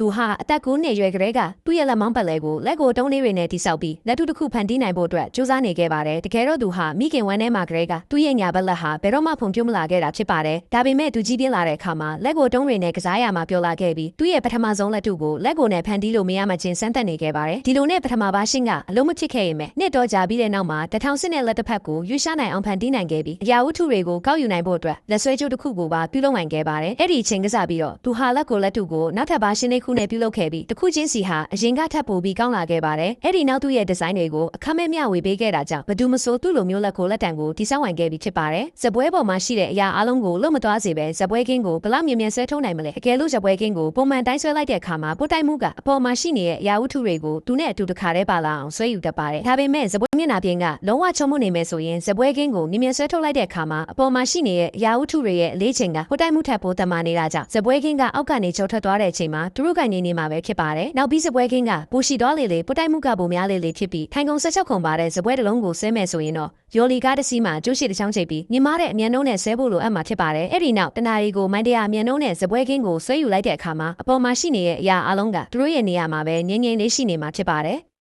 သူဟာအသက်9နှစ်ရွယ်ကလေးကသူ့ရဲ့လက်မောင်းပတ်လဲကိုလက်ကိုတုံးလေးတွေနဲ့တိဆောက်ပြီးလက်ထုတစ်ခုဖန်တီးနိုင်ဖို့အတွက်စူးစမ်းနေခဲ့ပါတယ်တကယ်တော့သူဟာမိခင်ဝမ်းထဲမှာကလေးကသူ့ရဲ့ညာဘက်လက်ဟာဘယ်တော့မှဖွံ့ဖြိုးမလာခဲ့တာဖြစ်ပါတယ်ဒါပေမဲ့သူကြီးပြင်းလာတဲ့အခါမှာလက်ကိုတုံးတွေနဲ့ကစားရမှာပြောလာခဲ့ပြီးသူ့ရဲ့ပထမဆုံးလက်ထုကိုလက်ကိုနဲ့ဖန်တီးလို့မရမှချင်းစမ်းသပ်နေခဲ့ပါတယ်ဒီလိုနဲ့ပထမပါရှင်းကအလုံးမဖြစ်ခဲ့ရင်မဲ့နှစ်တော့ကြာပြီးတဲ့နောက်မှာ1000စစ်နဲ့လက်တစ်ဖက်ကိုရွှေရှားနိုင်အောင်ဖန်တီးနိုင်ခဲ့ပြီးအရာဝတ္ထုတွေကိုကောက်ယူနိုင်ဖို့အတွက်လက်ဆွဲကြိုးတစ်ခုကိုပါပြုလုပ်နိုင်ခဲ့ပါတယ်အဲ့ဒီအချိန်ကစားပြီးတော့သူဟာလက်ကိုလက်ထုကိုနောက်ထပ်ပါရှင်းလေးခုနဲ့ပြုလုပ်ခဲ့ပြီးတစ်ခုချင်းစီဟာအရင်ကထပ်ပိုပြီးကောင်းလာခဲ့ပါတယ်အဲ့ဒီနောက်သူ့ရဲ့ဒီဇိုင်းတွေကိုအခမဲ့မျှဝေပေးခဲ့တာကြောင့်ဘယ်သူမဆိုသူ့လိုမျိုးလက်ကိုလက်တံကိုတိစောက်ဝင်ခဲ့ပြီးဖြစ်ပါတယ်ဇပွဲပေါ်မှာရှိတဲ့အရာအလုံးကိုလုံးမသွားစေပဲဇပွဲကင်းကိုဘလောက်မြင်မြန်ဆွဲထုံးနိုင်မလဲအကယ်လို့ဇပွဲကင်းကိုပုံမှန်တိုင်းဆွဲလိုက်တဲ့အခါမှာပို့တိုက်မှုကအပေါ်မှာရှိနေတဲ့အရာဝတ္ထုတွေကိုသူနဲ့အတူတခါတည်းပါလာအောင်ဆွဲယူတတ်ပါတယ်ဒါပေမဲ့ဇပွဲမျက်နှာပြင်ကလုံးဝချုံမှုနေမယ်ဆိုရင်ဇပွဲကင်းကိုမြင်မြန်ဆွဲထုတ်လိုက်တဲ့အခါမှာအပေါ်မှာရှိနေတဲ့အရာဝတ္ထုတွေရဲ့အလေးချိန်ကပို့တိုက်မှုထပ်ပိုတမနေတာကြောင့်ဇပွဲကင်းကအောက်ကနေကျော်ထွက်သွားတဲ့အချိန်မှာသူတို့ကနေနေမှာပဲဖြစ်ပါတယ်နောက်ပြီးဇပွဲကင်းကပိုရှိသွားလေလေပို့တိုက်မှုကပိုများလေလေဖြစ်ပြီးထိုင်ကုန်16ခုပါတဲ့ဇပွဲတစ်လုံးကိုဆဲမယ်ဆိုရင်တော့ယော်လီကားတစ်စီးမှာကျိုးရှိတစ်ချောင်းချိတ်ပြီးမြင်မာတဲ့အမြန်နှုံးနဲ့ဆဲဖို့လိုအပ်မှာဖြစ်ပါတယ်အဲ့ဒီနောက်တနာရီကိုမိုင်းတရာအမြန်နှုံးနဲ့ဇပွဲကင်းကိုဆွဲယူလိုက်တဲ့အခါမှာအပေါ်မှာရှိနေတဲ့အရာအလုံးကသူတို့ရဲ့နေရာမှာပဲငြိမ်ငြိမ်လေးရှိနေမှာဖြစ်ပါတယ်